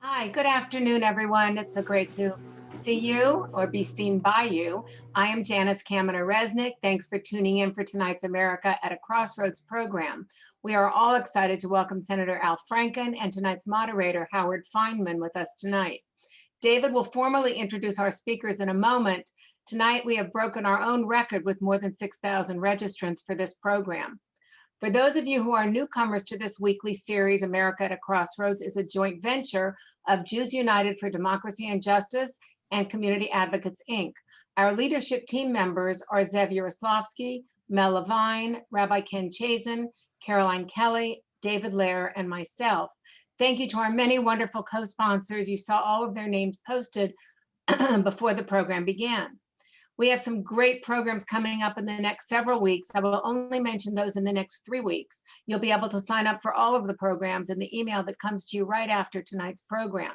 Hi, good afternoon, everyone. It's so great to see you or be seen by you. I am Janice Kaminer-Resnick. Thanks for tuning in for tonight's America at a Crossroads program. We are all excited to welcome Senator Al Franken and tonight's moderator, Howard Fineman, with us tonight. David will formally introduce our speakers in a moment. Tonight, we have broken our own record with more than 6,000 registrants for this program. For those of you who are newcomers to this weekly series, America at a Crossroads is a joint venture of Jews United for Democracy and Justice and Community Advocates, Inc. Our leadership team members are Zev Yaroslavsky, Mel Levine, Rabbi Ken Chazen, Caroline Kelly, David Lair, and myself. Thank you to our many wonderful co-sponsors. You saw all of their names posted before the program began. We have some great programs coming up in the next several weeks. I will only mention those in the next 3 weeks. You'll be able to sign up for all of the programs in the email that comes to you right after tonight's program.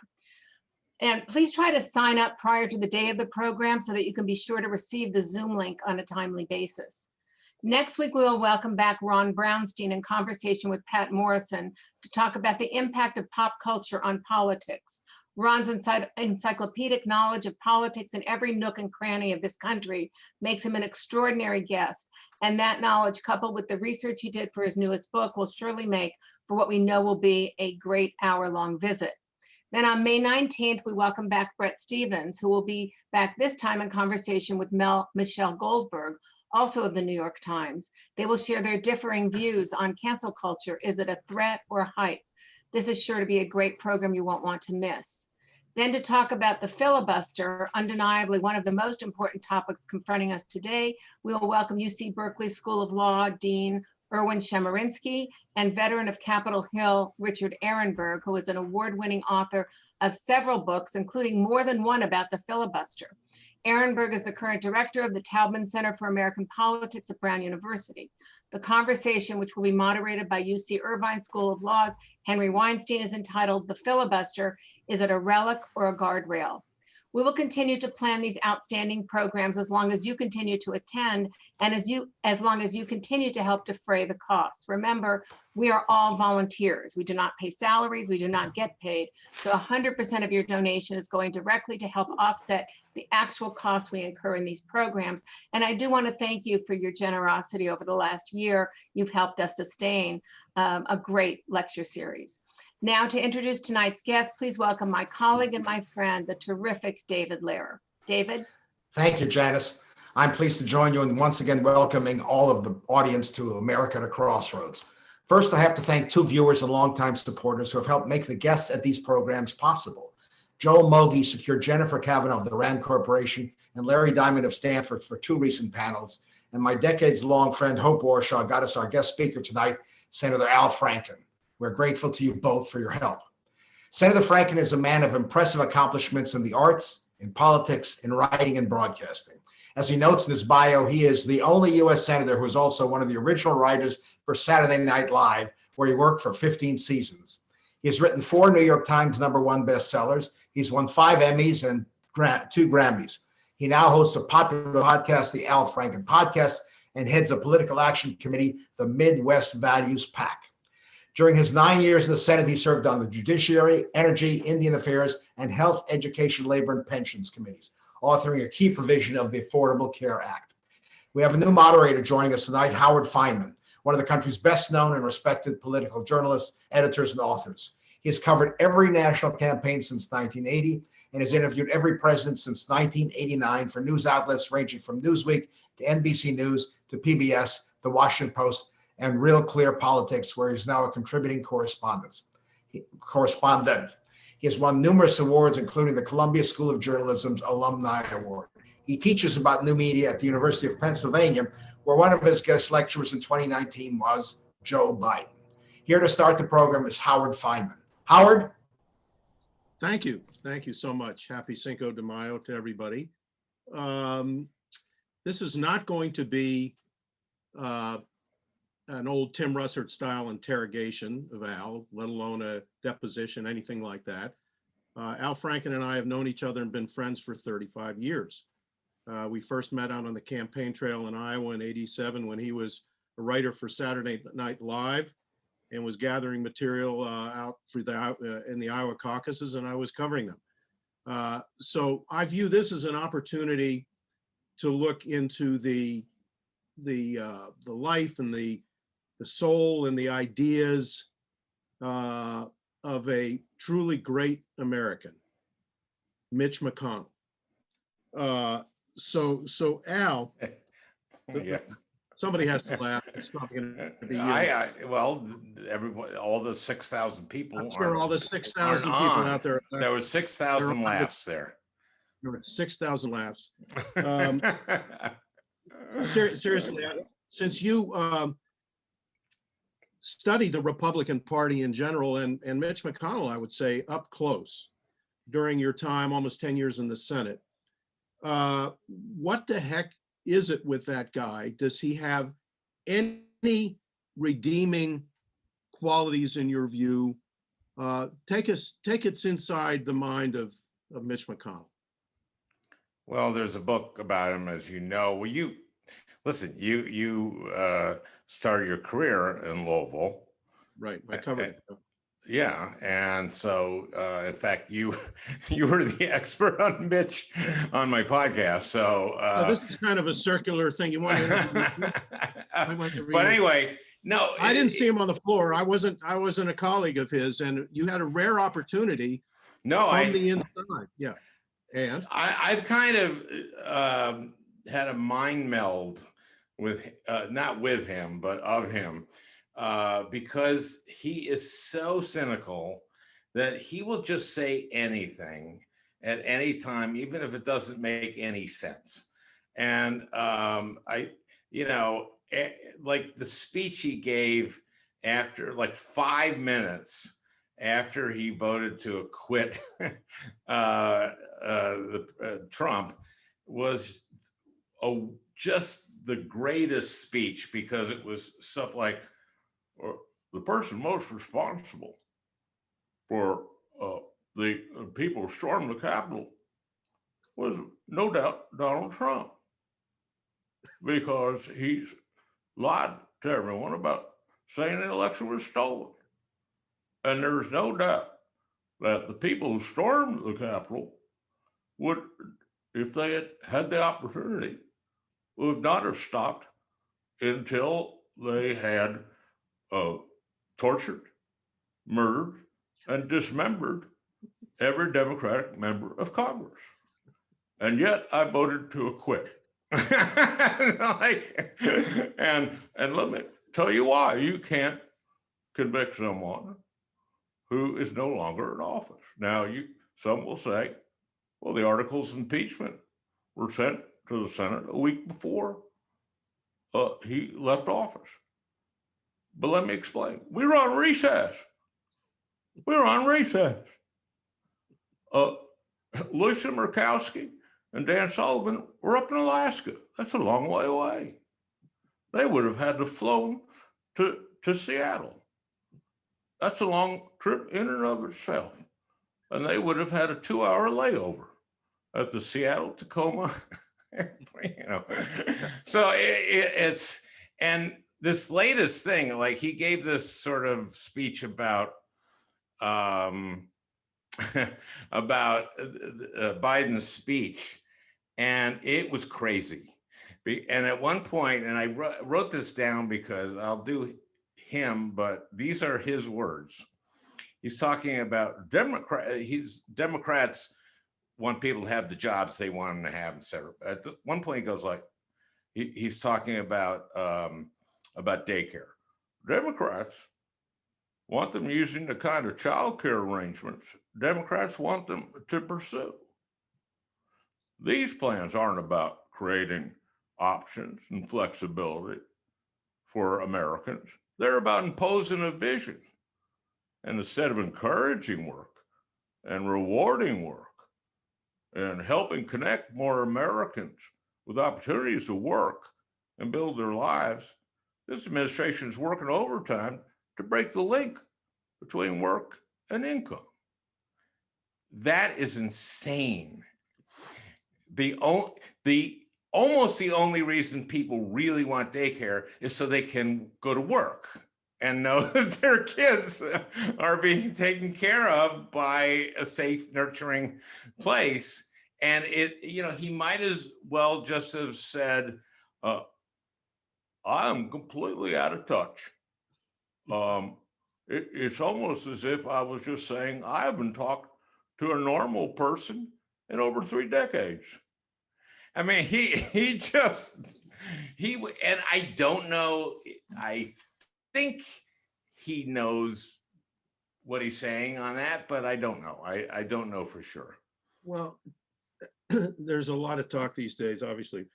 And please try to sign up prior to the day of the program so that you can be sure to receive the Zoom link on a timely basis. Next week, we will welcome back Ron Brownstein in conversation with Pat Morrison to talk about the impact of pop culture on politics. Ron's encyclopedic knowledge of politics in every nook and cranny of this country makes him an extraordinary guest. And that knowledge, coupled with the research he did for his newest book, will surely make for what we know will be a great hour-long visit. Then on May 19th, we welcome back Bret Stephens, who will be back this time in conversation with Michelle Goldberg, also of the New York Times. They will share their differing views on cancel culture. Is it a threat or hype? This is sure to be a great program you won't want to miss. Then to talk about the filibuster, undeniably one of the most important topics confronting us today, we will welcome UC Berkeley School of Law Dean Erwin Chemerinsky and veteran of Capitol Hill, Richard Ehrenberg, who is an award-winning author of several books, including more than one about the filibuster. Ehrenberg is the current director of the Taubman Center for American Politics at Brown University. The conversation, which will be moderated by UC Irvine School of Law's Henry Weinstein, is entitled "The Filibuster, Is It a Relic or a Guardrail?" We will continue to plan these outstanding programs as long as you continue to attend and as long as you continue to help defray the costs. Remember, we are all volunteers. We do not pay salaries. We do not get paid. So 100% of your donation is going directly to help offset the actual costs we incur in these programs. And I do want to thank you for your generosity over the last year. You've helped us sustain a great lecture series. Now to introduce tonight's guest, please welcome my colleague and my friend, the terrific David Lair. David? Thank you, Janice. I'm pleased to join you in once again welcoming all of the audience to America at a Crossroads. First, I have to thank two viewers and longtime supporters who have helped make the guests at these programs possible. Joel Mogi secured Jennifer Kavanaugh of the Rand Corporation and Larry Diamond of Stanford for 2 recent panels. And my decades-long friend Hope Warshaw got us our guest speaker tonight, Senator Al Franken. We're grateful to you both for your help. Senator Franken is a man of impressive accomplishments in the arts, in politics, in writing, and broadcasting. As he notes in his bio, he is the only U.S. senator who is also one of the original writers for Saturday Night Live, where he worked for 15 seasons. He has written 4 New York Times #1 bestsellers. He's won 5 Emmys and 2 Grammys. He now hosts a popular podcast, the Al Franken Podcast, and heads a political action committee, the Midwest Values PAC. During his 9 years in the Senate, he served on the Judiciary, Energy, Indian Affairs, and Health, Education, Labor, and Pensions committees, authoring a key provision of the Affordable Care Act. We have a new moderator joining us tonight, Howard Fineman, one of the country's best known and respected political journalists, editors, and authors. He has covered every national campaign since 1980 and has interviewed every president since 1989 for news outlets ranging from Newsweek to NBC News to PBS, The Washington Post, and Real Clear Politics, where he's now a contributing correspondent. He has won numerous awards, including the Columbia School of Journalism's Alumni Award. He teaches about new media at the University of Pennsylvania, where one of his guest lecturers in 2019 was Joe Biden. Here to start the program is Howard Fineman. Howard? Thank you. Thank you so much. Happy Cinco de Mayo to everybody. This is not going to be an old Tim Russert style interrogation of Al, let alone a deposition, anything like that. Al Franken and I have known each other and been friends for 35 years. We first met out on the campaign trail in Iowa in '87 when he was a writer for Saturday Night Live. and was gathering material out for in the Iowa caucuses, and I was covering them. So I view this as an opportunity to look into the life and the soul and the ideas of a truly great American, Mitch McConnell. So Al, Yeah. somebody has to laugh. It's not going to be you. Well, everybody, all the 6,000 people. I'm sure all the 6,000 people on. out there. There was 6,000 laughs there. There were 6,000 laughs. Seriously, since you study the Republican Party in general and Mitch McConnell, I would say, up close during your time, almost 10 years in the Senate, what the heck is it with that guy? Does he have any redeeming qualities in your view? Take us inside the mind of Mitch McConnell. Well, there's a book about him, as you know. Well, you started your career in Louisville. Right, I covered it. Yeah, and so in fact, you were the expert on Mitch on my podcast. So this is kind of a circular thing. You want to? But anyway, no, I didn't see him on the floor. I wasn't a colleague of his, and you had a rare opportunity. From the inside, yeah. And I've kind of had a mind meld with not with him, but of him. Because he is so cynical that he will just say anything at any time, even if it doesn't make any sense. And like the speech he gave after like 5 minutes after he voted to acquit Trump was just the greatest speech, because it was stuff like, the person most responsible for the people who stormed the Capitol was no doubt Donald Trump, because he's lied to everyone about saying the election was stolen. And there's no doubt that the people who stormed the Capitol would, if they had had the opportunity, would not have stopped until they had tortured, murdered, and dismembered every Democratic member of Congress. And yet I voted to acquit. And let me tell you why. You can't convict someone who is no longer in office. Now, some will say, well, the articles of impeachment were sent to the Senate a week before he left office. But let me explain. We were on recess. Lisa Murkowski and Dan Sullivan were up in Alaska. That's a long way away. They would have had to flown to Seattle. That's a long trip in and of itself. And they would have had a 2-hour layover at the Seattle-Tacoma So it's, and this latest thing, like he gave this sort of speech about Biden's speech, and it was crazy. And at one point, and I wrote this down because I'll do him, but these are his words. He's talking about Democrats want people to have the jobs they want them to have, et cetera. At one point, he goes like, he's talking about daycare. Democrats want them using the kind of child care arrangements Democrats want them to pursue. These plans aren't about creating options and flexibility for Americans. They're about imposing a vision. And instead of encouraging work and rewarding work and helping connect more Americans with opportunities to work and build their lives, this administration is working overtime to break the link between work and income. That is insane. Almost the only reason people really want daycare is so they can go to work. and know that their kids are being taken care of by a safe, nurturing place. And he might as well just have said, I'm completely out of touch. It's almost as if I was just saying, I haven't talked to a normal person in over 3 decades. I mean, and I don't know, I think he knows what he's saying on that, but I don't know. I don't know for sure. Well, there's a lot of talk these days, obviously,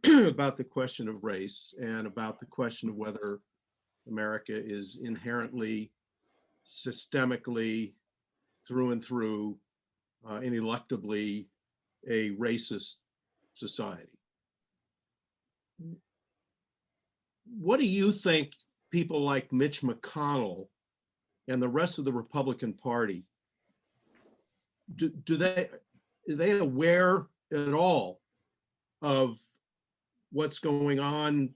about the question of race and about the question of whether America is inherently, systemically, through and through, ineluctably a racist society. What do you think people like Mitch McConnell and the rest of the Republican Party, are they aware at all of what's going on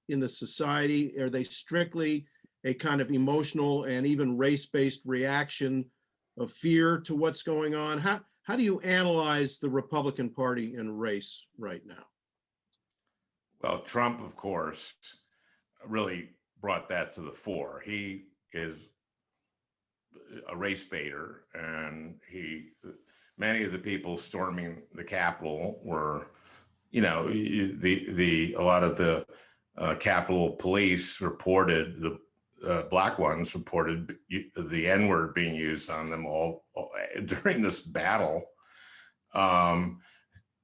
in the society? Are they strictly a kind of emotional and even race-based reaction of fear to what's going on? How do you analyze the Republican Party and race right now? Well, Trump, of course, really brought that to the fore. He is a race baiter, and many of the people storming the Capitol were, a lot of the Capitol Police reported, the black ones reported the N-word being used on them all during this battle.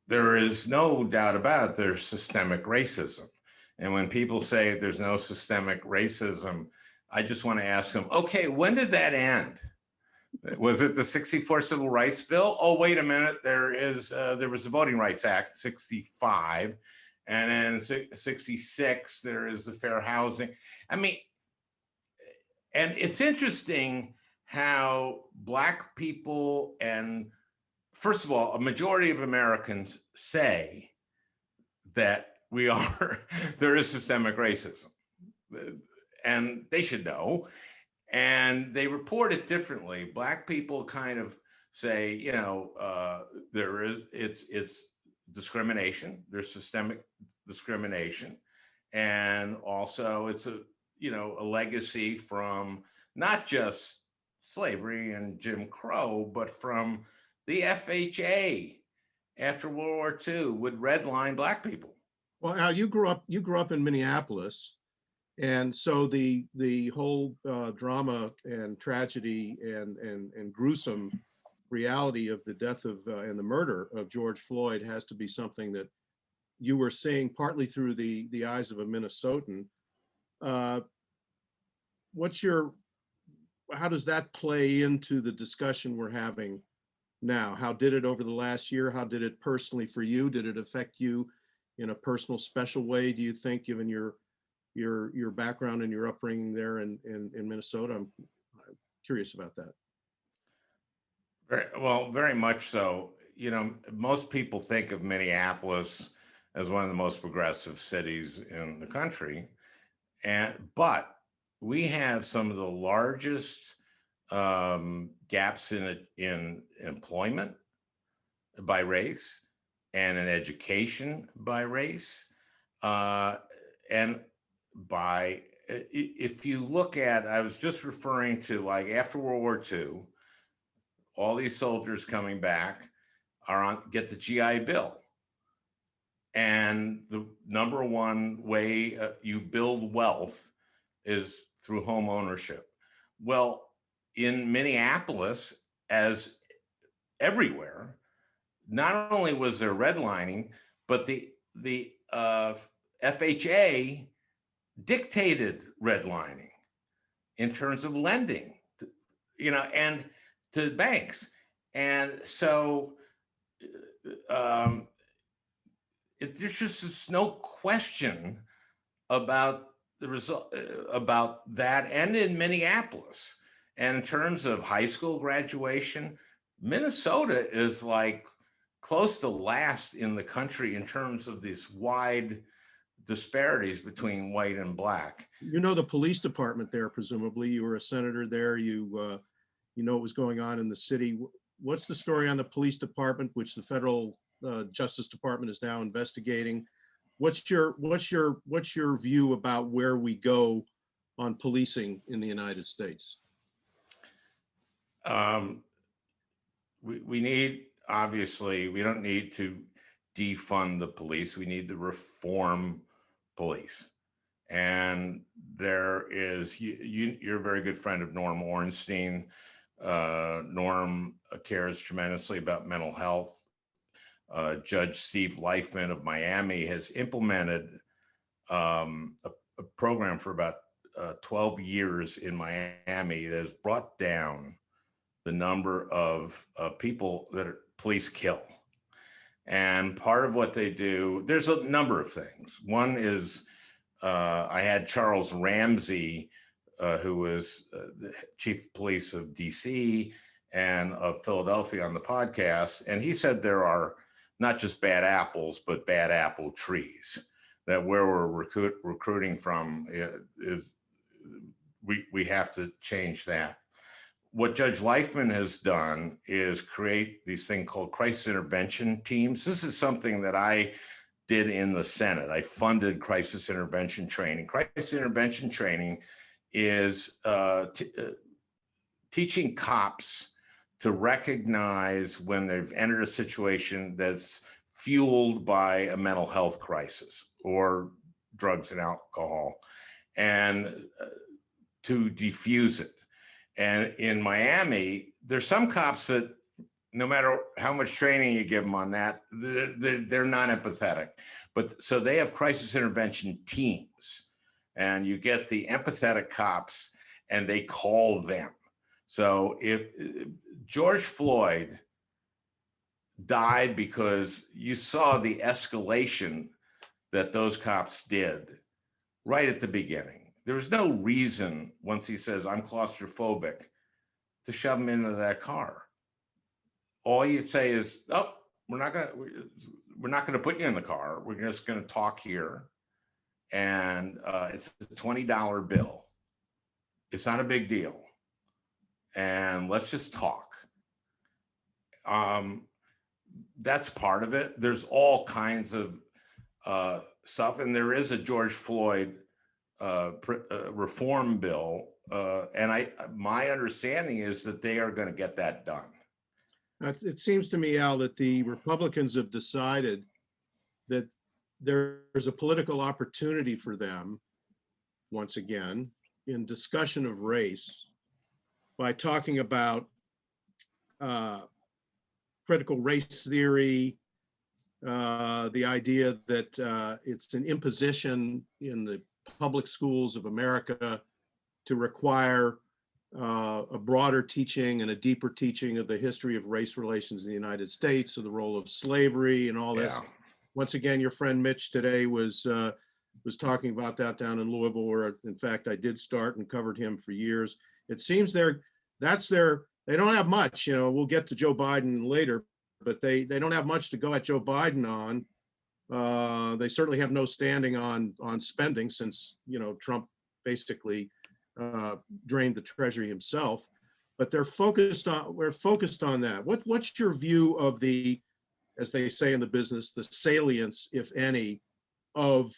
There is no doubt about it, there's systemic racism. And when people say there's no systemic racism, I just want to ask them, okay, when did that end? Was it the 64 Civil Rights Bill? Oh, wait a minute, there was the Voting Rights Act, 65, and then 66, there is the Fair Housing. I mean, and it's interesting how Black people, and first of all, a majority of Americans say that there is systemic racism, and they should know, and they report it differently. Black people kind of say, it's discrimination, there's systemic discrimination, and also it's a legacy from not just slavery and Jim Crow, but from the FHA after World War II would redline Black people. Well, Al, you grew up in Minneapolis, and so the whole drama and tragedy and gruesome reality of the death of and the murder of George Floyd has to be something that you were seeing partly through the eyes of a Minnesotan. How does that play into the discussion we're having now? How did it over the last year? How did it personally for you? Did it affect you in a personal, special way, do you think, given your background and your upbringing there in Minnesota? I'm curious about that. Very much so. Most people think of Minneapolis as one of the most progressive cities in the country, but we have some of the largest gaps in employment by race, and in education by race, and if you look at, I was just referring to, like, after World War II, all these soldiers coming back get the GI Bill. And the number one way you build wealth is through home ownership. Well, in Minneapolis, as everywhere, not only was there redlining, but the FHA dictated redlining in terms of lending, and to banks. And so there's just no question about the result about that. And in Minneapolis, and in terms of high school graduation, Minnesota is like close to last in the country in terms of this wide disparities between white and black. You know the police department there, presumably. You were a senator there. You know what was going on in the city. What's the story on the police department, which the federal Justice Department is now investigating? What's your view about where we go on policing in the United States? We need, obviously, we don't need to defund the police. We need to reform police. And there is, you're a very good friend of Norm Ornstein. Norm cares tremendously about mental health. Judge Steve Leifman of Miami has implemented a program for about 12 years in Miami that has brought down the number of people that police kill. And part of what they do, there's a number of things. One is, I had Charles Ramsey, who was the chief of police of DC and of Philadelphia, on the podcast. And he said there are not just bad apples, but bad apple trees, that where we're recruiting from is we have to change that. What Judge Leifman has done is create these things called crisis intervention teams. This is something that I did in the Senate. I funded crisis intervention training. Crisis intervention training is teaching cops to recognize when they've entered a situation that's fueled by a mental health crisis or drugs and alcohol, and to defuse it. And in Miami, there's some cops that no matter how much training you give them on that, they're not empathetic. But so they have crisis intervention teams, and you get the empathetic cops and they call them. So if George Floyd died because you saw the escalation that those cops did right at the beginning. There was no reason, once he says, I'm claustrophobic, to shove him into that car. All you'd say is, oh, we're not gonna put you in the car. We're just gonna talk here. And it's a $20 bill. It's not a big deal. And let's just talk. That's part of it. There's all kinds of stuff. And there is a George Floyd reform bill, and my understanding is that they are going to get that done. It seems to me, Al, that the Republicans have decided that there's a political opportunity for them, once again, in discussion of race by talking about critical race theory, the idea that it's an imposition in the public schools of America to require a broader teaching and a deeper teaching of the history of race relations in the United States, of the role of slavery and all this. Yeah. Once again, your friend Mitch today was talking about that down in Louisville, where in fact I did start and covered him for years. It seems they don't have much, we'll get to Joe Biden later, but they don't have much to go at Joe Biden on. They certainly have no standing on spending, since Trump basically drained the treasury himself. But we're focused on that. What's your view of the, as they say in the business, the salience, if any, of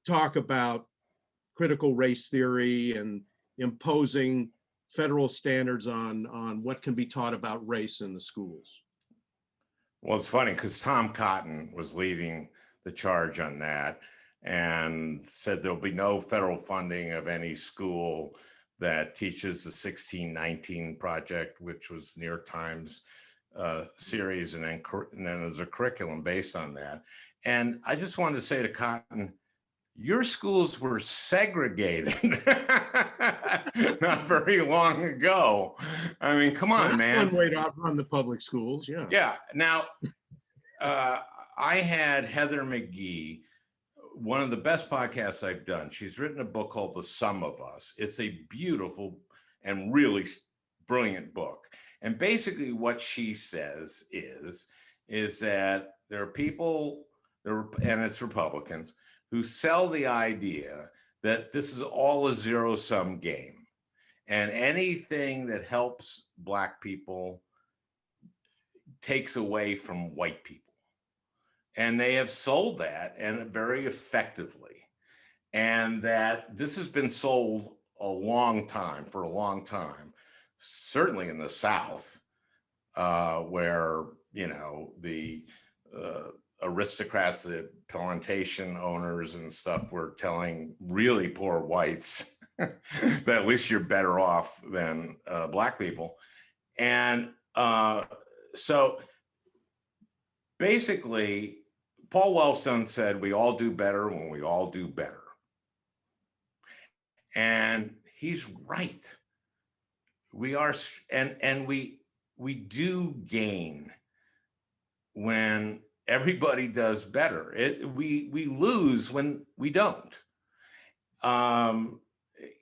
talk about critical race theory and imposing federal standards on what can be taught about race in the schools? Well, it's funny because Tom Cotton was leading the charge on that and said there'll be no federal funding of any school that teaches the 1619 Project, which was New York Times series, and then there's a curriculum based on that. And I just wanted to say to Cotton, your schools were segregated not very long ago. I mean, come on, man. One way to run the public schools, yeah. Yeah. Now, I had Heather McGee, one of the best podcasts I've done. She's written a book called The Sum of Us. It's a beautiful and really brilliant book. And basically what she says is that there are people, and it's Republicans, who sell the idea that this is all a zero-sum game, and anything that helps Black people takes away from white people. And they have sold that, and very effectively. And that this has been sold for a long time, certainly in the South, where, you know, the aristocrats, the plantation owners and stuff were telling really poor whites that at least you're better off than Black people. And so basically, Paul Wellstone said, we all do better when we all do better. And he's right. We are, and we do gain when everybody does better. We lose when we don't.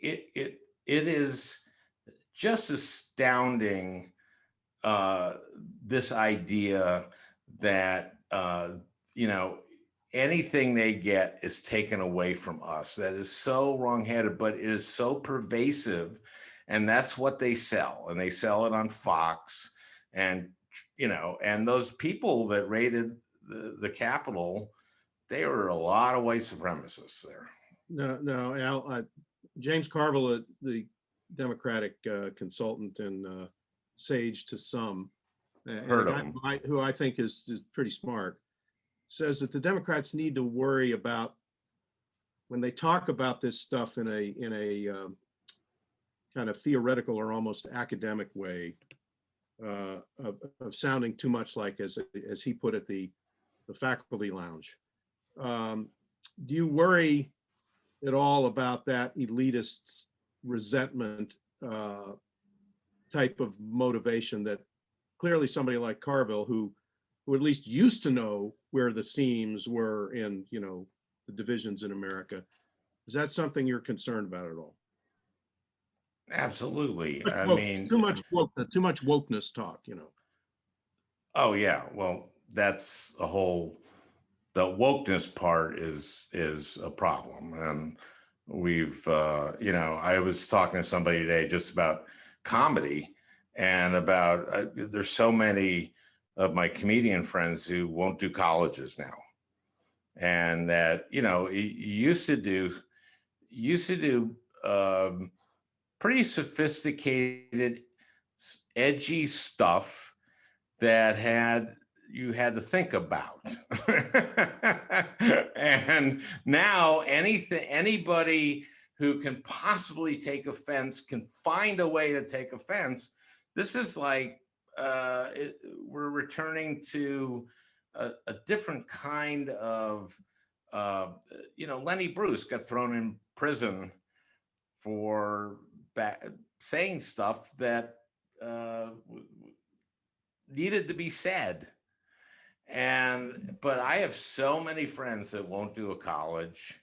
It is just astounding, this idea that you know, anything they get is taken away from us. That is so wrongheaded, but it is so pervasive, and that's what they sell. And they sell it on Fox, and you know, and those people that raided the Capitol, they were a lot of white supremacists there. No, Al, James Carville, the Democratic consultant and sage to some, Heard of him. who I think is pretty smart, says that the Democrats need to worry about, when they talk about this stuff in a kind of theoretical or almost academic way, of sounding too much like, as he put it, the faculty lounge. Do you worry at all about that elitist resentment type of motivation that clearly somebody like Carville, who at least used to know where the seams were in, you know, the divisions in America, is that something you're concerned about at all? Absolutely. I Woke, mean, too much wokeness talk, you know. oh yeah, well, that's a whole, the wokeness part is a problem. And we've you know, I was talking to somebody today just about comedy, and about there's so many of my comedian friends who won't do colleges now, and that, you know, you used to do pretty sophisticated, edgy stuff that you had to think about. And now anybody who can possibly take offense can find a way to take offense. This is like, we're returning to a different kind of, you know, Lenny Bruce got thrown in prison for saying stuff that needed to be said. But I have so many friends that won't do a college,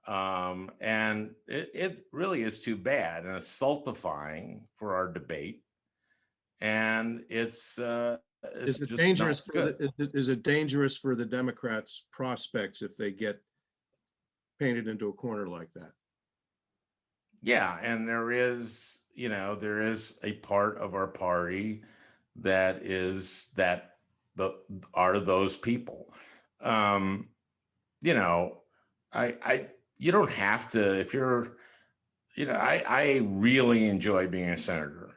and it really is too bad, and it's stultifying for our debate. And it's Is it just dangerous? not good. Is it dangerous for the Democrats' prospects if they get painted into a corner like that? Yeah, and there is, you know, there is a part of our party that are those people. You know, you don't have to, if you're, you know, I really enjoy being a senator.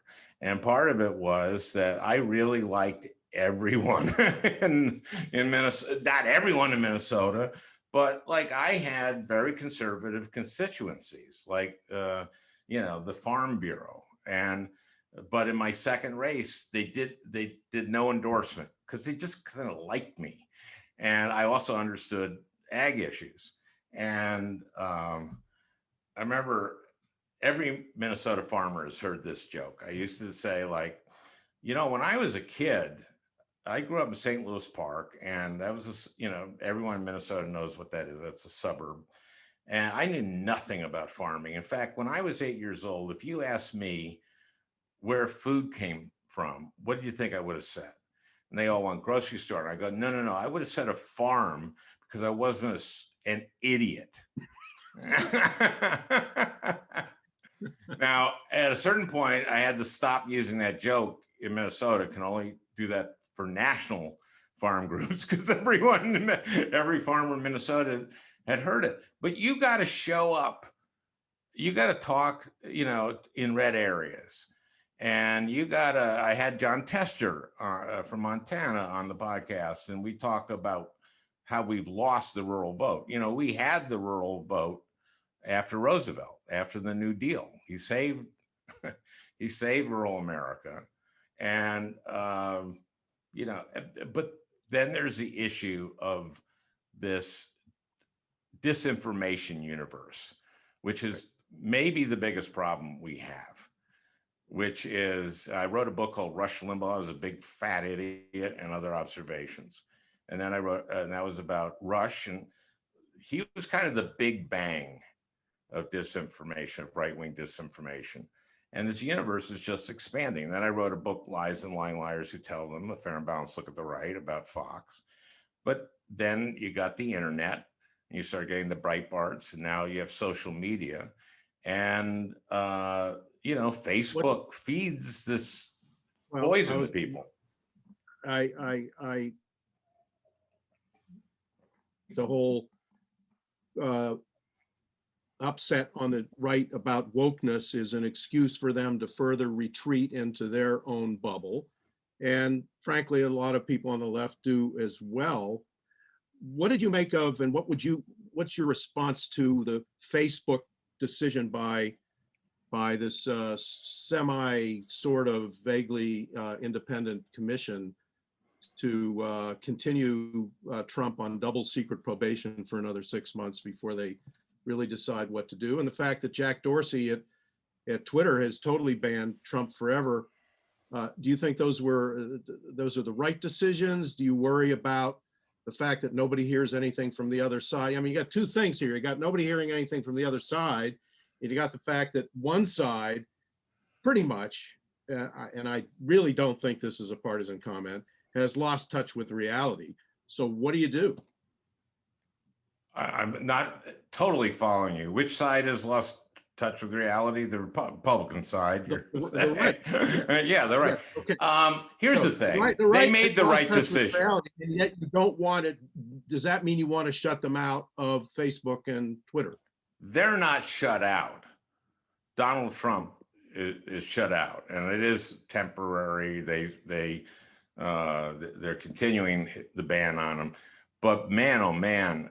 And part of it was that I really liked everyone in Minnesota, not everyone in Minnesota, but like I had very conservative constituencies, like, you know, the Farm Bureau. But in my second race, they did no endorsement because they just kind of liked me. And I also understood ag issues. And I remember every Minnesota farmer has heard this joke. I used to say, like, you know, when I was a kid, I grew up in St. Louis Park, and that was, you know, everyone in Minnesota knows what that is. That's a suburb. And I knew nothing about farming. In fact, when I was 8 years old, if you asked me where food came from, what do you think I would have said? And they all went grocery store. And I go, no. I would have said a farm, because I wasn't an idiot. Now, at a certain point, I had to stop using that joke in Minnesota. Can only do that for national farm groups because every farmer in Minnesota had heard it. But you got to show up. You got to talk, in red areas. And I had John Tester from Montana on the podcast, and we talk about how we've lost the rural vote. We had the rural vote after Roosevelt, after the New Deal. He saved rural America. And, but then there's the issue of this disinformation universe, which is maybe the biggest problem we have, which is, I wrote a book called Rush Limbaugh is a Big Fat Idiot and Other Observations. And then and that was about Rush, and he was kind of the big bang of disinformation, of right-wing disinformation. And this universe is just expanding. Then I wrote a book, Lies and Lying Liars Who Tell Them, A Fair and Balanced Look at the Right, about Fox. But then you got the internet, and you start getting the Breitbarts, and now you have social media. And, Facebook feeds this poison to people. The whole upset on the right about wokeness is an excuse for them to further retreat into their own bubble. And frankly, a lot of people on the left do as well. What did you make of, and what's your response to the Facebook decision by this semi sort of vaguely independent commission to continue Trump on double secret probation for another 6 months before they really decide what to do? And the fact that Jack Dorsey at Twitter has totally banned Trump forever. Do you think those are the right decisions? Do you worry about the fact that nobody hears anything from the other side? I mean, you got two things here. You got nobody hearing anything from the other side, and you got the fact that one side pretty much, and I really don't think this is a partisan comment, has lost touch with reality. So what do you do? I'm not totally following you. Which side has lost touch with reality? The Republican side. The right. Yeah, the right. Okay. Here's the thing. They made the right decision. Reality, and yet you don't want it. Does that mean you want to shut them out of Facebook and Twitter? They're not shut out. Donald Trump is shut out, and it is temporary. They're continuing the ban on him. But man, oh man,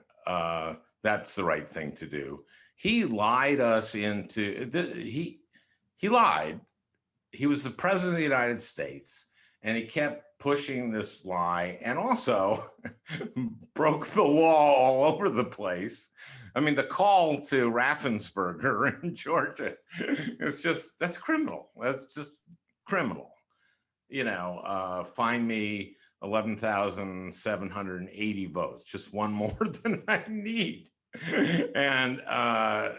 that's the right thing to do. He lied us into, he lied. He was the president of the United States, and he kept pushing this line, and also broke the law all over the place. I mean, the call to Raffensperger in Georgia, that's criminal. That's just criminal. Find me 11,780 votes, just one more than I need. And, I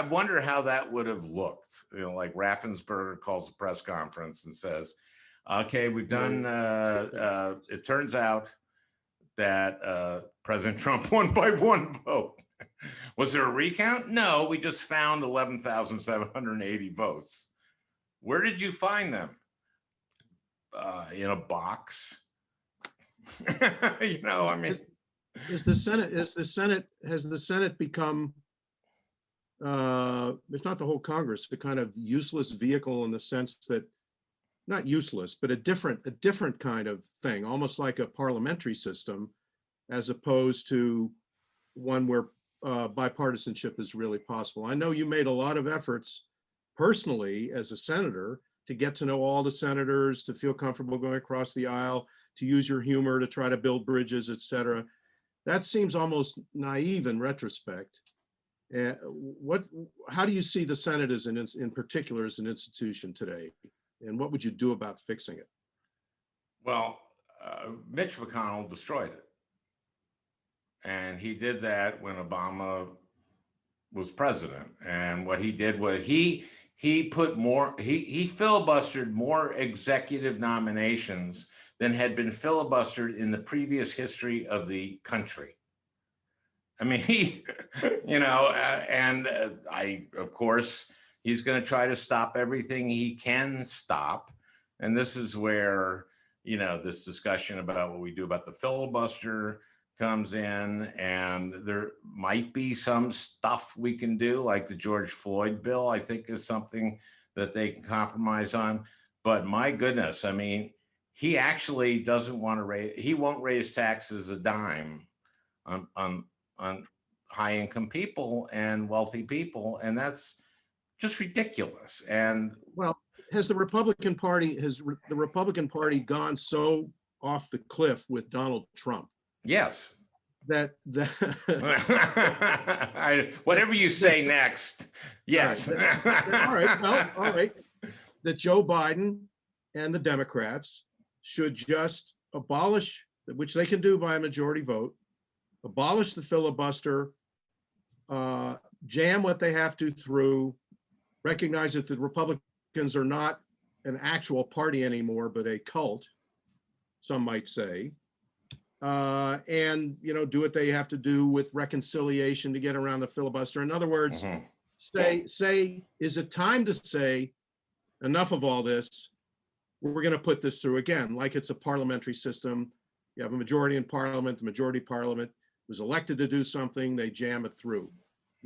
wonder how that would have looked. Like Raffensperger calls a press conference and says, okay, we've done, it turns out that President Trump won by one vote. Was there a recount? No, we just found 11,780 votes. Where did you find them? In a box. I mean, has the Senate become, if not the whole Congress, a kind of useless vehicle in the sense that, not useless, but a different kind of thing, almost like a parliamentary system, as opposed to one where bipartisanship is really possible? I know you made a lot of efforts personally as a senator to get to know all the senators, to feel comfortable going across the aisle, to use your humor to try to build bridges, et cetera. That seems almost naive in retrospect. How do you see the Senate in particular as an institution today? And what would you do about fixing it? Well, Mitch McConnell destroyed it. And he did that when Obama was president. And what he did was he filibustered more executive nominations than had been filibustered in the previous history of the country. I mean, of course, he's going to try to stop everything he can stop. And this is where, this discussion about what we do about the filibuster comes in, and there might be some stuff we can do, like the George Floyd bill, I think is something that they can compromise on. But my goodness, I mean, he actually doesn't want to he won't raise taxes a dime on high income people and wealthy people. And that's just ridiculous. And well, has the Republican Party gone so off the cliff with Donald Trump? Yes. That whatever you say next. Yes. All right. Well, all right. That Joe Biden and the Democrats should just abolish, which they can do by a majority vote, abolish the filibuster, jam what they have to through, recognize that the Republicans are not an actual party anymore, but a cult, some might say. And do what they have to do with reconciliation to get around the filibuster. In other words, say, is it time to say enough of all this? We're going to put this through again, like it's a parliamentary system. You have a majority in parliament. The majority parliament was elected to do something. They jam it through.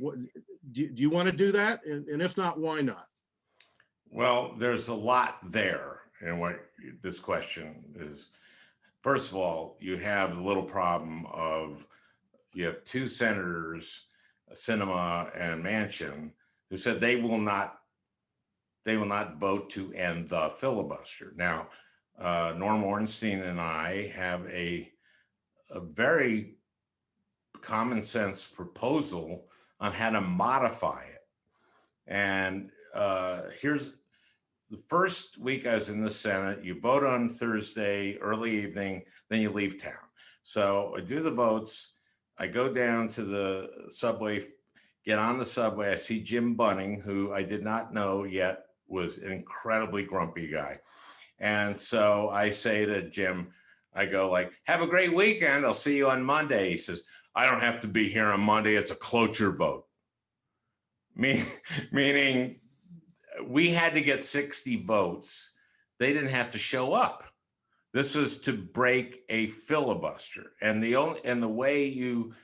Do you want to do that? And if not, why not? Well, there's a lot there in what this question is. First of all, you have the little problem of you have two senators, Sinema and Manchin, who said they will not vote to end the filibuster. Now, Norm Ornstein and I have a very common sense proposal on how to modify it. And here's the first week I was in the Senate. You vote on Thursday, early evening, then you leave town. So I do the votes. I go down to the subway, get on the subway. I see Jim Bunning, who I did not know yet was an incredibly grumpy guy. And so I say to Jim, I go like, have a great weekend. I'll see you on Monday. He says, I don't have to be here on Monday. It's a cloture vote. Meaning we had to get 60 votes. They didn't have to show up. This was to break a filibuster. And the way you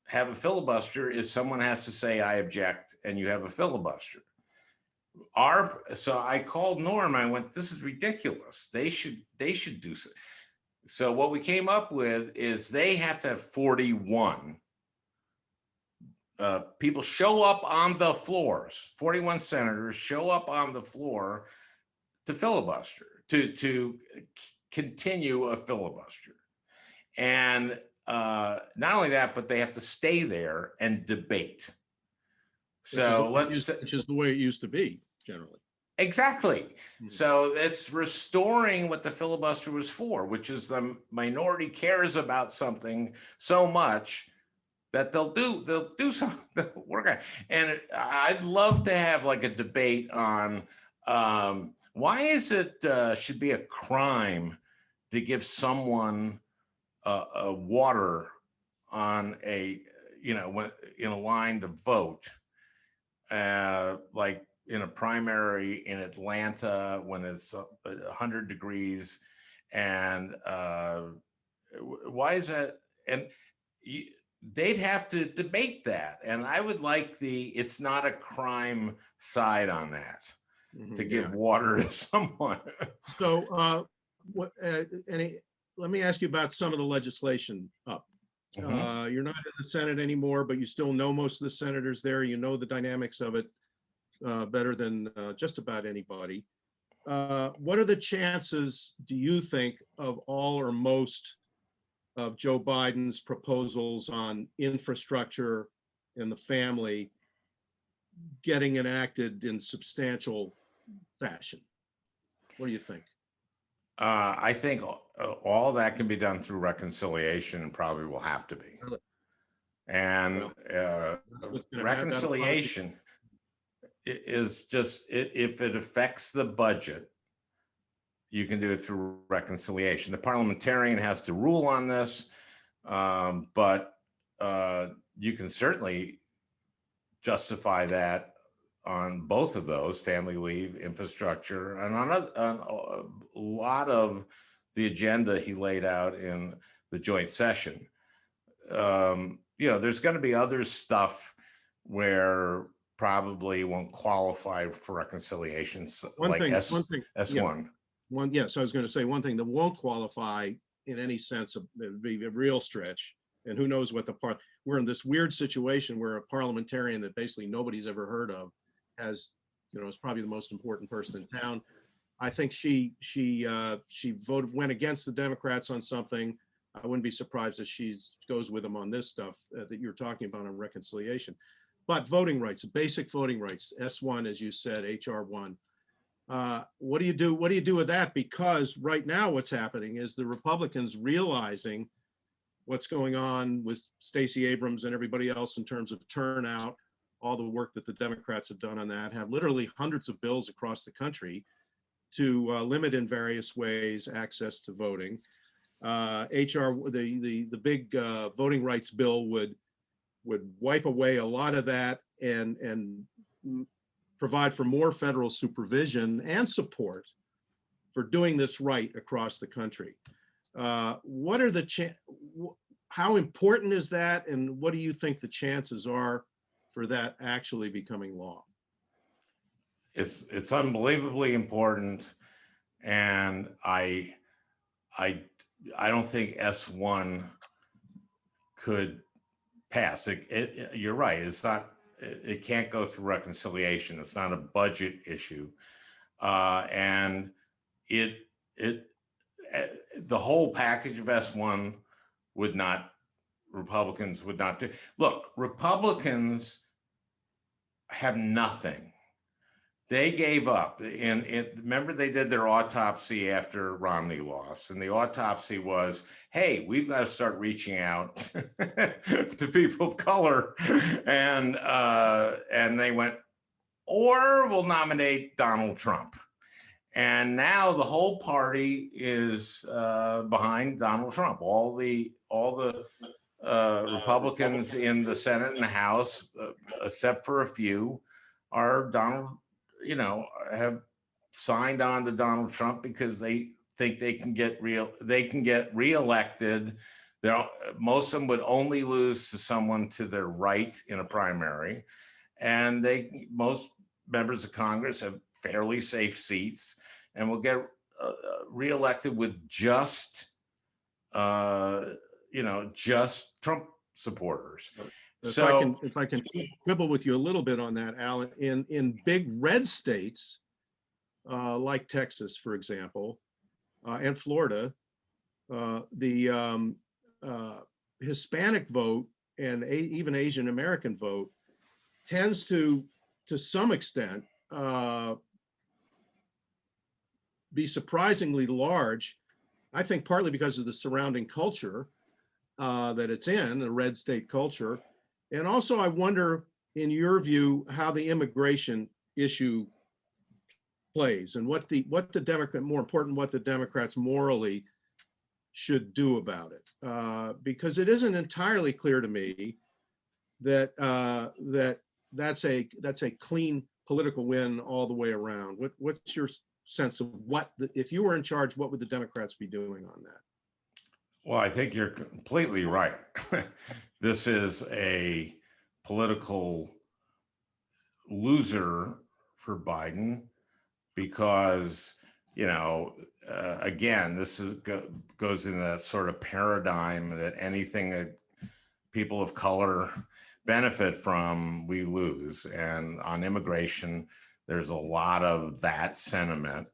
have a filibuster is someone has to say, I object, and you have a filibuster. So I called Norm. I went, this is ridiculous. They should do so. So what we came up with is they have to have 41 people show up on the floors. 41 senators show up on the floor to filibuster, to continue a filibuster. And not only that, but they have to stay there and debate. So which is the way it used to be generally. Exactly. So it's restoring what the filibuster was for, which is the minority cares about something so much that they'll do something, work on. And I'd love to have like a debate on why is it should be a crime to give someone a water on a, when in a line to vote, like in a primary in Atlanta when it's 100 degrees, and why is that? And they'd have to debate that, and I would like it's not a crime side on that, to give water to someone. So let me ask you about some of the legislation up. You're not in the Senate anymore, but you still know most of the senators there. You know the dynamics of it better than just about anybody. What are the chances, do you think, of all or most of Joe Biden's proposals on infrastructure and the family getting enacted in substantial fashion? What do you think? I think all that can be done through reconciliation, and probably will have to be. And reconciliation is just, if it affects the budget, you can do it through reconciliation. The parliamentarian has to rule on this, but you can certainly justify that on both of those, family leave, infrastructure, and on a lot of the agenda he laid out in the joint session. There's going to be other stuff where probably won't qualify for reconciliation, like S1. So I was going to say one thing that won't qualify in any sense of be a real stretch, and who knows what we're in this weird situation where a parliamentarian that basically nobody's ever heard of is probably the most important person in town. I think she went against the Democrats on something. I wouldn't be surprised if she goes with them on this stuff that you're talking about on reconciliation. But voting rights, basic voting rights, S1, as you said, HR1. What do you do? What do you do with that? Because right now what's happening is the Republicans realizing what's going on with Stacey Abrams and everybody else in terms of turnout, all the work that the Democrats have done on that, have literally hundreds of bills across the country to limit in various ways access to voting. The big voting rights bill would wipe away a lot of that and provide for more federal supervision and support for doing this right across the country. What are how important is that, and what do you think the chances are for that actually becoming law? It's unbelievably important, and I don't think S1 could pass. You're right. It's not. It can't go through reconciliation. It's not a budget issue, and the whole package of S1 Republicans would not do. Look, Republicans have nothing. They gave up. And remember, they did their autopsy after Romney lost. And the autopsy was, hey, we've got to start reaching out to people of color. And they went, or we'll nominate Donald Trump. And now the whole party is behind Donald Trump. All the Republicans in the Senate and the House, except for a few, are have signed on to Donald Trump because they think they can get reelected. Most of them would only lose to someone to their right in a primary, and most members of Congress have fairly safe seats and will get reelected with just Trump supporters. If I can quibble with you a little bit on that, Alan, in big red states like Texas, for example, and Florida, the Hispanic vote and even Asian American vote tends to some extent, be surprisingly large. I think partly because of the surrounding culture that it's in, the red state culture. And also, I wonder, in your view, how the immigration issue plays and what the Democrats morally should do about it. Because it isn't entirely clear to me that that's a clean political win all the way around. What's your sense of if you were in charge, what would the Democrats be doing on that? Well, I think you're completely right. This is a political loser for Biden because, again, this goes in that sort of paradigm that anything that people of color benefit from, we lose. And on immigration, there's a lot of that sentiment.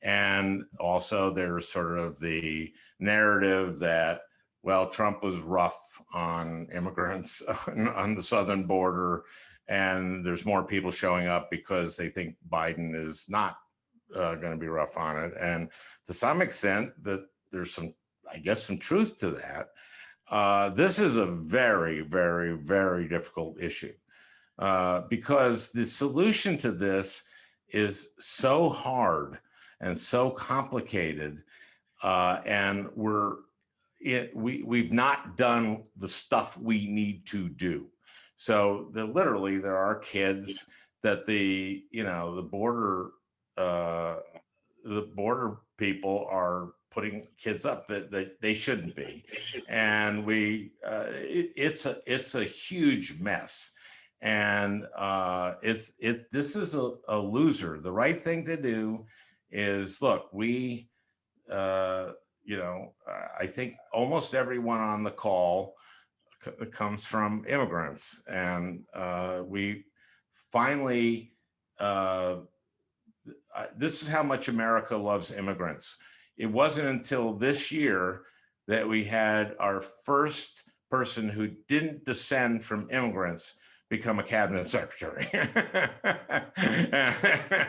And also there's sort of the narrative that, well, Trump was rough on immigrants on the southern border, and there's more people showing up because they think Biden is not going to be rough on it. And to some extent, that there's some truth to that. This is a very, very, very difficult issue because the solution to this is so hard and so complicated, and we're we've not done the stuff we need to do. So literally there are kids that the border people are putting kids up that they shouldn't be, and it's a huge mess, and this is a loser. The right thing to do is, look, I think almost everyone on the call comes from immigrants, and we finally, this is how much America loves immigrants. It wasn't until this year that we had our first person who didn't descend from immigrants become a cabinet secretary.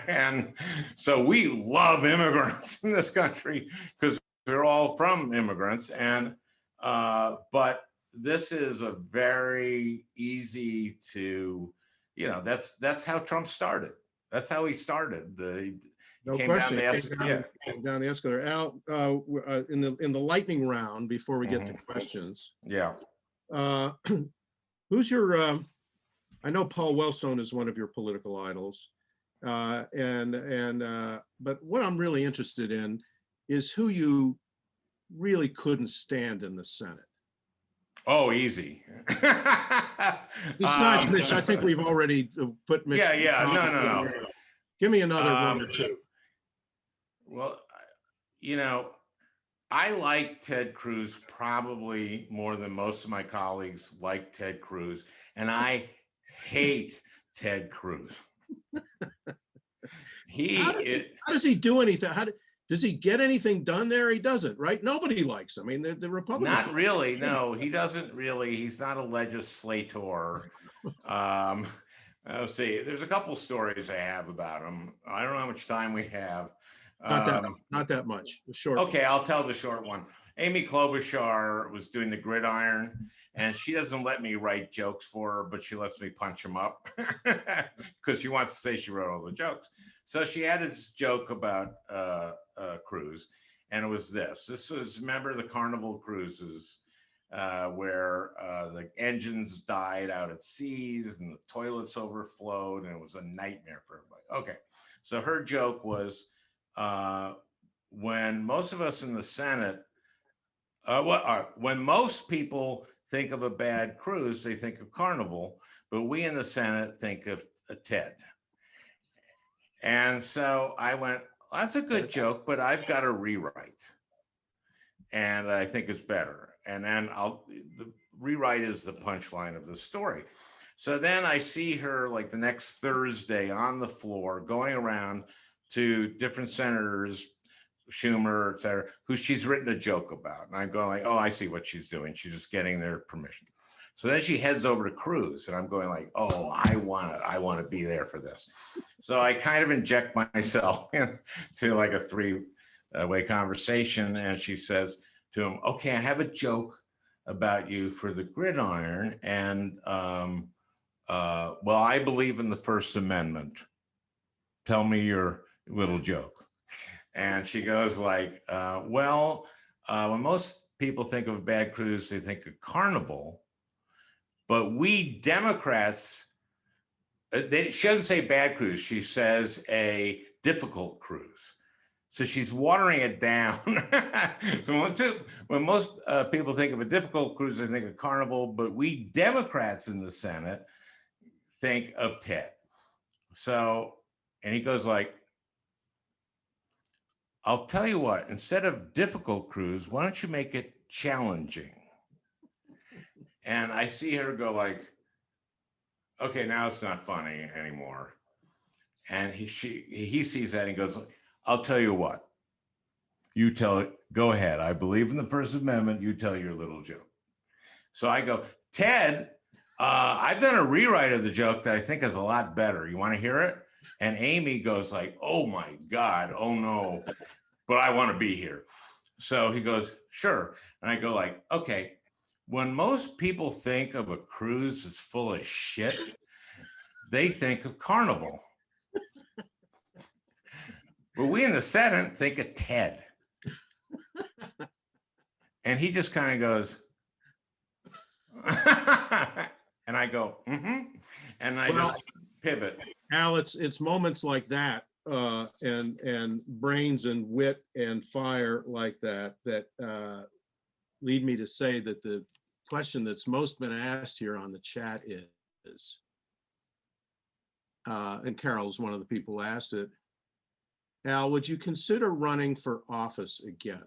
And so we love immigrants in this country because they're all from immigrants. And but this is a very easy to, that's how Trump started. That's how he started. No question. Came down the escalator. Al, in the lightning round, before we get to questions. Yeah. Who's your? I know Paul Wellstone is one of your political idols, but what I'm really interested in is who you really couldn't stand in the Senate. Oh, easy. Besides Mitch, I think we've already put Mitch. Yeah. No. Give me another one or two. Well, I like Ted Cruz probably more than most of my colleagues like Ted Cruz, and I hate Ted Cruz. How does he do anything? Does he get anything done there? He doesn't, right? Nobody likes him. I mean, the Republicans. Not really. No, he doesn't really. He's not a legislator. Let's see. There's a couple stories I have about him. I don't know how much time we have. Not that much. The short. Okay, I'll tell the short one. Amy Klobuchar was doing the gridiron, and she doesn't let me write jokes for her, but she lets me punch them up because she wants to say she wrote all the jokes. So she had this joke about Cruz, and it was this. This was, remember the Carnival cruises where the engines died out at seas and the toilets overflowed, and it was a nightmare for everybody. Okay, so her joke was, when most of us in the Senate, when most people think of a bad cruise, they think of Carnival, but we in the Senate think of Ted. And so I went, that's a good joke, but I've got to rewrite. And I think it's better. And then the rewrite is the punchline of the story. So then I see her like the next Thursday on the floor going around to different senators, Schumer, et cetera, who she's written a joke about. And I'm going like, oh, I see what she's doing. She's just getting their permission. So then she heads over to Cruz, and I'm going like, oh, I want to be there for this. So I kind of inject myself into like a three-way conversation. And she says to him, okay, I have a joke about you for the gridiron. And well, I believe in the First Amendment. Tell me your little joke. And she goes like, well, when most people think of a bad cruise, they think of Carnival. But we Democrats, she doesn't say bad cruise, she says a difficult cruise. So she's watering it down. So when most people think of a difficult cruise, they think of Carnival, but we Democrats in the Senate think of Ted. So, and he goes like, I'll tell you what, instead of difficult cruise, why don't you make it challenging? And I see her go like, okay, now it's not funny anymore. And he sees that and goes, I'll tell you what, you tell it, go ahead. I believe in the First Amendment, you tell your little joke. So I go, Ted, I've done a rewrite of the joke that I think is a lot better. You want to hear it? And Amy goes like, oh my God, oh no, but I want to be here. So he goes, sure. And I go like, okay, when most people think of a cruise that's full of shit, they think of Carnival. But we in the Senate think of Ted. And he just kind of goes, and I go, and I just pivot. Al, it's moments like that, and brains and wit and fire like that lead me to say that the question that's most been asked here on the chat is, and Carol's one of the people who asked it, Al, would you consider running for office again?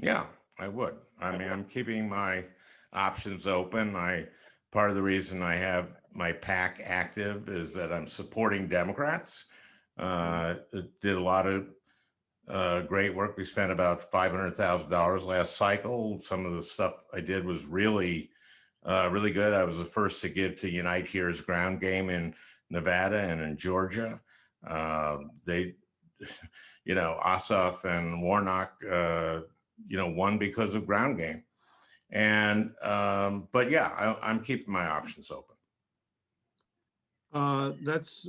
Yeah, I would. I mean, I'm keeping my options open. Part of the reason I have my PAC active is that I'm supporting Democrats. Did a lot of great work. We spent about $500,000 last cycle. Some of the stuff I did was really good. I was the first to give to Unite Here's ground game in Nevada and in Georgia. They, Ossoff and Warnock, won because of ground game. And but yeah, I'm keeping my options open. That's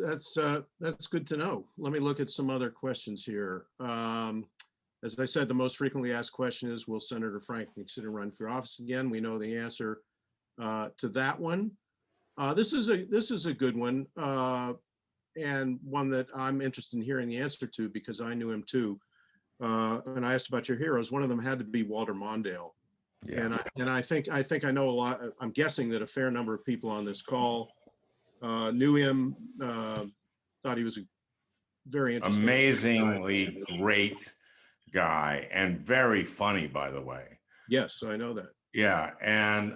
good to know. Let me look at some other questions here. As I said, the most frequently asked question is, will Senator Franken consider running for office again? We know the answer to that one. This is a good one, and one that I'm interested in hearing the answer to because I knew him too. And I asked about your heroes. One of them had to be Walter Mondale. Yeah. And I think I know a lot. I'm guessing that a fair number of people on this call knew him, thought he was a very interesting, amazingly great guy, and very funny, by the way. Yes, I know that. Yeah, and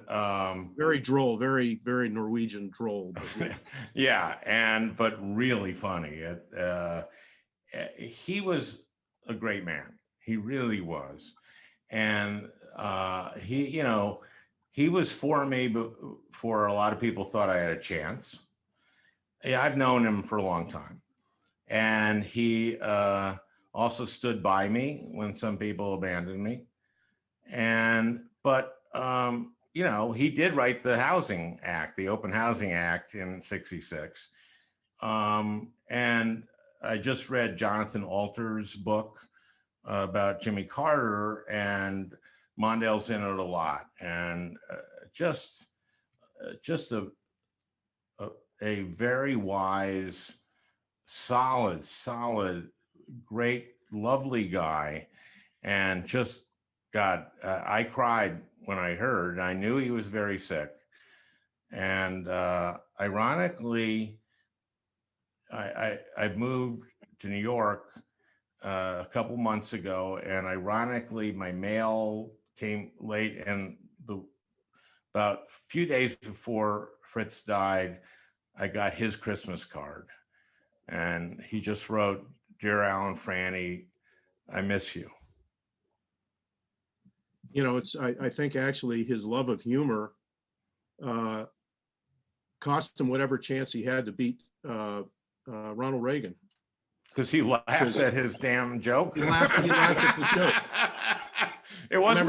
very droll, very Norwegian droll. But yeah, but really funny. He was a great man. He really was, and he was for me before a lot of people thought I had a chance. Yeah, I've known him for a long time, and he also stood by me when some people abandoned me, but he did write the Housing Act, the Open Housing Act in '66, and I just read Jonathan Alter's book about Jimmy Carter, and Mondale's in it a lot, and just a very wise, solid, great, lovely guy. And just, God, I cried when I heard. I knew he was very sick. And ironically, I moved to New York a couple months ago, and ironically, my mail came late, and about a few days before Fritz died, I got his Christmas card, and he just wrote, "Dear Alan Franny, I miss you." I think actually his love of humor cost him whatever chance he had to beat Ronald Reagan. Because he laughed at his damn joke. He laughed at the joke. It wasn't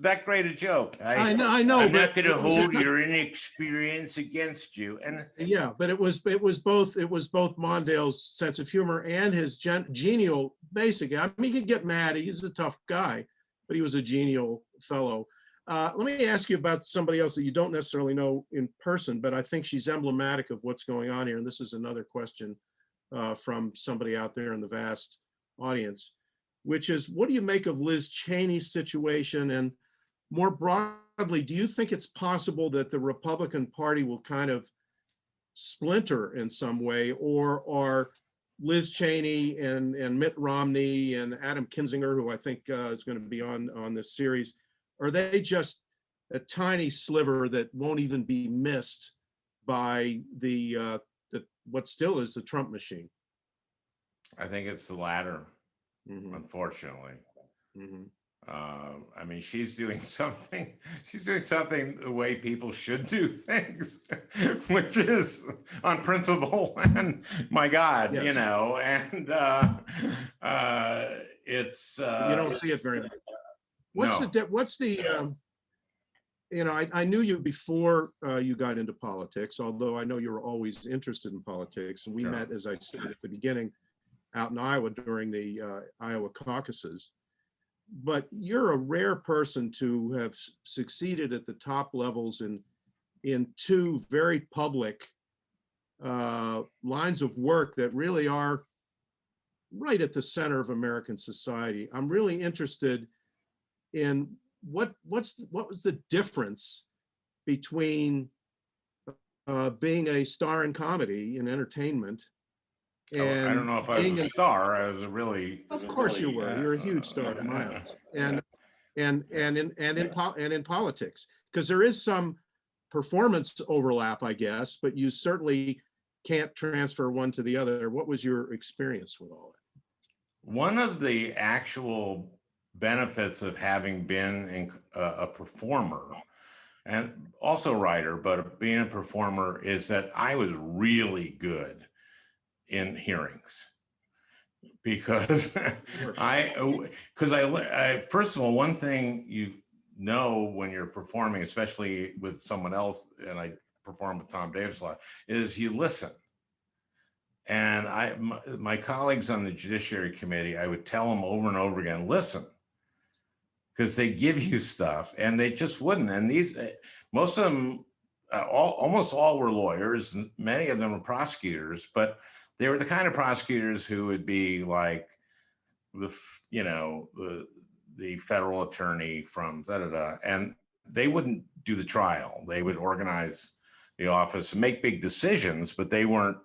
that great a joke. I know. I'm not going to hold your inexperience against you. And yeah, but it was both Mondale's sense of humor and his genial basic. I mean, he could get mad. He's a tough guy, but he was a genial fellow. Let me ask you about somebody else that you don't necessarily know in person, but I think she's emblematic of what's going on here. And this is another question from somebody out there in the vast audience, which is, what do you make of Liz Cheney's situation? And more broadly, do you think it's possible that the Republican Party will kind of splinter in some way, or are Liz Cheney and Mitt Romney and Adam Kinzinger, who I think is going to be on this series, are they just a tiny sliver that won't even be missed by the what still is the Trump machine? I think it's the latter, unfortunately. I mean, she's doing something the way people should do things, which is on principle, and my God, yes. And it's you don't see it very much. I knew you before you got into politics, although I know you were always interested in politics, and we met, as I said at the beginning, out in Iowa during the Iowa caucuses. but you're a rare person to have succeeded at the top levels in two very public lines of work that really are right at the center of American society. I'm really interested in what was the difference between being a star in comedy and entertainment. And I don't know if I was a star. I was a really, of course you were. You're a huge star in my eyes. And in politics, because there is some performance overlap, I guess, but you certainly can't transfer one to the other. What was your experience with all that? One of the actual benefits of having been a performer and also writer, but being a performer, is that I was really good in hearings, because I first of all, one thing you know when you're performing, especially with someone else, and I perform with Tom Davis a lot, is you listen. And my colleagues on the Judiciary Committee, I would tell them over and over again, listen, because they give you stuff and they just wouldn't. And these, most of them, almost all were lawyers, and many of them were prosecutors, but they were the kind of prosecutors who would be like the federal attorney from and they wouldn't do the trial. They would organize the office and make big decisions, but they weren't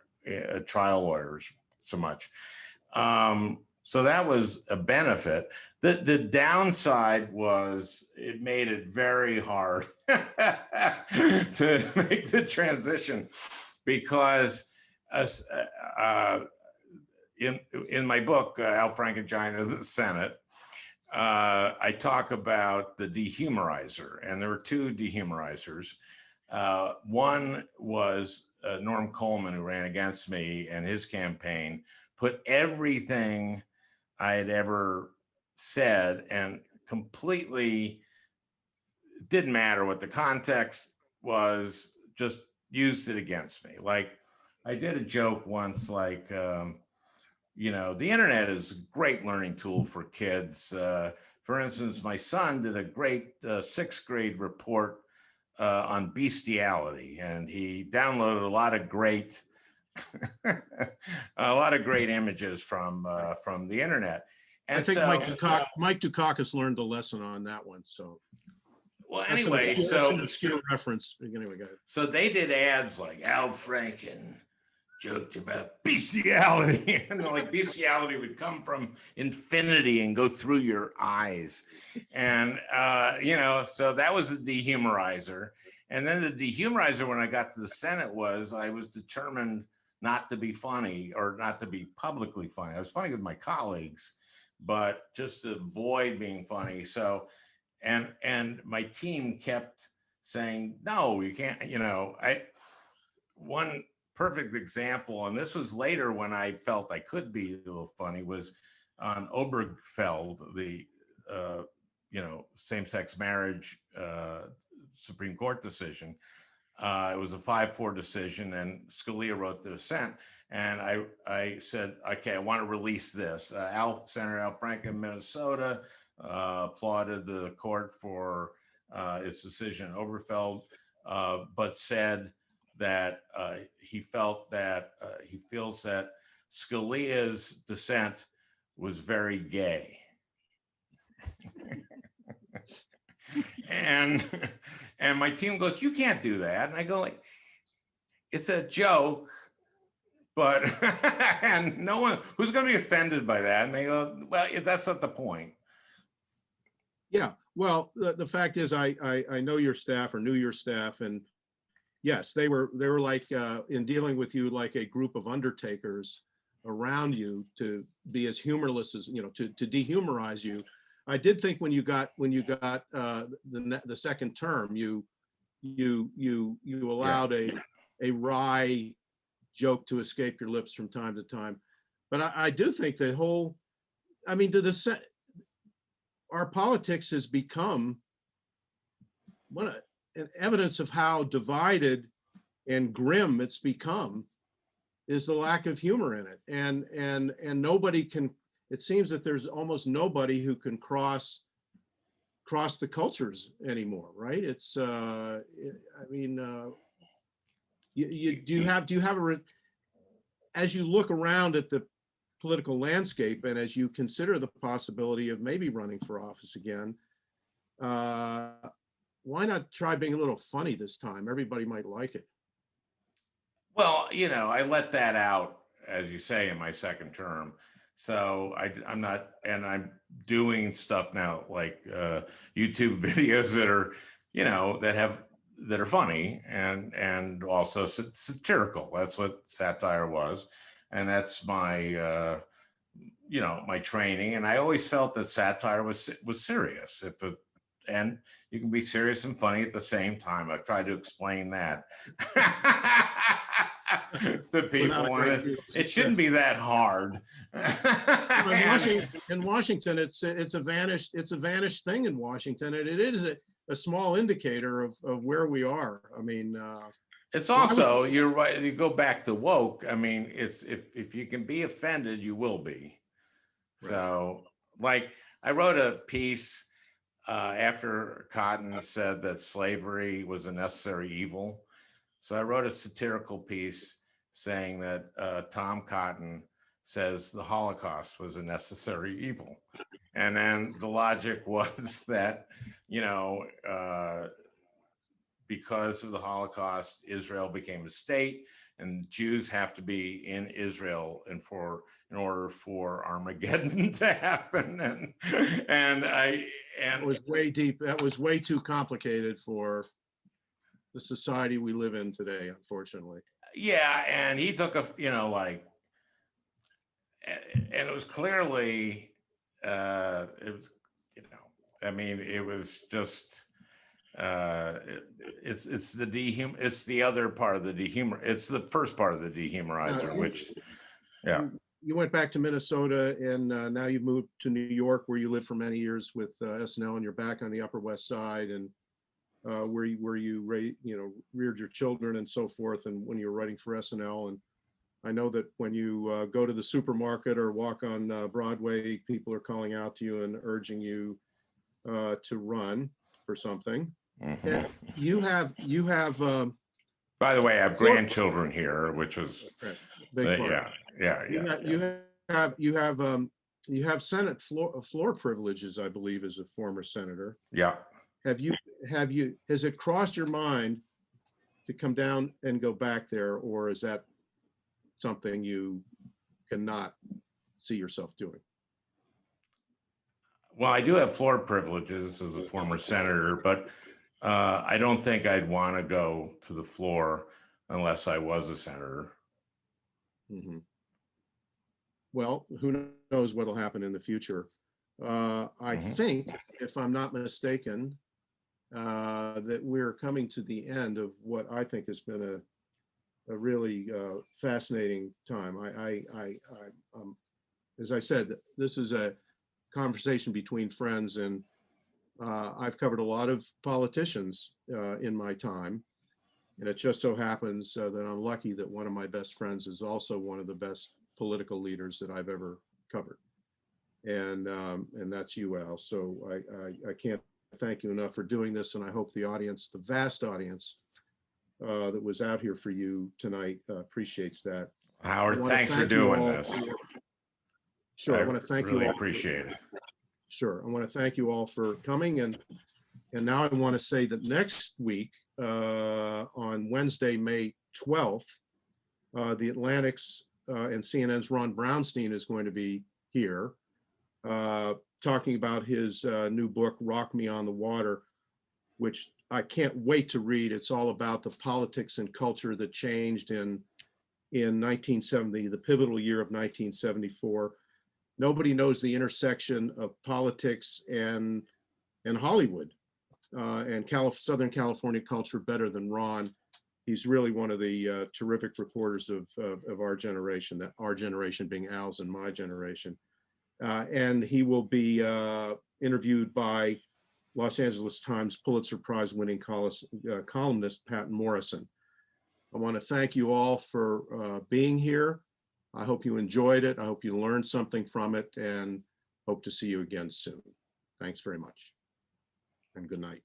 trial lawyers so much. So that was a benefit. The downside was it made it very hard to make the transition, because in my book, Al Franken, the Senate, I talk about the dehumorizer, and there were two dehumorizers. One was Norm Coleman, who ran against me, and his campaign put everything I had ever said, and completely didn't matter what the context was, just used it against me. Like, I did a joke once, like, the internet is a great learning tool for kids. For instance, my son did a great sixth grade report on bestiality, and he downloaded a lot of great images from the internet. And I think so, Mike Dukakis learned the lesson on that one. So, well, anyway, that's an obscure reference. Anyway, go ahead. So they did ads like Al Franken joked about bestiality, and like bestiality would come from infinity and go through your eyes, and so that was the dehumorizer. And then the dehumorizer, when I got to the Senate, was I was determined not to be funny, or not to be publicly funny. I was funny with my colleagues, but just to avoid being funny. So, and my team kept saying, no, you can't, one perfect example, and this was later when I felt I could be a little funny, was on Obergefell, the same-sex marriage Supreme Court decision. It was a 5-4 decision, and Scalia wrote the dissent. And I said, okay, I want to release this. Senator Al Franken, Minnesota, applauded the court for its decision, Obergefell, but said that he feels that Scalia's dissent was very gay. and my team goes, you can't do that. And I go, like, it's a joke, but and no one who's going to be offended by that. And they go, well, that's not the point. Yeah, well, the fact is, I know your staff, or knew your staff, and yes, they were like in dealing with you like a group of undertakers around you, to be as humorless as, to dehumorize you. I did think when you got the second term, you allowed a wry joke to escape your lips from time to time. But I do think the whole, our politics has become an evidence of how divided and grim it's become, is the lack of humor in it. And nobody can, it seems that there's almost nobody who can cross the cultures anymore, right? It's I mean, do you have as you look around at the political landscape and as you consider the possibility of maybe running for office again, why not try being a little funny this time? Everybody might like it. Well, I let that out, as you say, in my second term. So I'm not, and I'm doing stuff now like YouTube videos that are, that are funny and also satirical. That's what satire was, and that's my my training. And I always felt that satire was serious. And you can be serious and funny at the same time. I've tried to explain that to people, and it shouldn't be that hard. In Washington, it's a vanished thing in Washington, and it is a small indicator of where we are. I mean, it's also, you're right. You go back to woke. I mean, it's if you can be offended, you will be. Right. So, like, I wrote a piece after Cotton said that slavery was a necessary evil. So I wrote a satirical piece saying that Tom Cotton says the Holocaust was a necessary evil. And then the logic was that, because of the Holocaust, Israel became a state, and Jews have to be in Israel in order for Armageddon to happen. And it was way deep. That was way too complicated for the society we live in today, unfortunately. Yeah, and he took and it was clearly, it was, I mean, it was just, it's the other part of the it's the first part of the dehumanizer, which, yeah. You went back to Minnesota, and now you've moved to New York, where you lived for many years with SNL, and you're back on the Upper West Side, and where you reared your children and so forth, and when you were writing for SNL. And I know that when you go to the supermarket or walk on Broadway, people are calling out to you and urging you to run for something. Mm-hmm. You have. By the way, I have grandchildren here, which was big yeah. You have Senate floor privileges, I believe, as a former senator. Yeah. Has it crossed your mind to come down and go back there, or is that something you cannot see yourself doing? Well, I do have floor privileges as a former senator, but I don't think I'd want to go to the floor unless I was a senator. Mm-hmm. Well, who knows what'll happen in the future. I think, if I'm not mistaken, that we're coming to the end of what I think has been a really fascinating time. As I said, this is a conversation between friends, and I've covered a lot of politicians in my time, and it just so happens that I'm lucky that one of my best friends is also one of the best political leaders that I've ever covered, and that's you, Al. So I can't thank you enough for doing this, and I hope the audience, the vast audience that was out here for you tonight, appreciates that. Howard, thanks for doing this. Sure, I want to thank you all. Really appreciate it. Sure, I want to thank you all for coming, and now I want to say that next week, on Wednesday, May 12th, the Atlantic's and CNN's Ron Brownstein is going to be here, talking about his new book, Rock Me on the Water, which I can't wait to read. It's all about the politics and culture that changed in 1970, the pivotal year of 1974. Nobody knows the intersection of politics and Hollywood and Southern California culture better than Ron. He's really one of the terrific reporters of our generation, that our generation being Al's and my generation. And he will be interviewed by Los Angeles Times Pulitzer Prize winning columnist Pat Morrison. I want to thank you all for being here. I hope you enjoyed it. I hope you learned something from it, and hope to see you again soon. Thanks very much, and good night.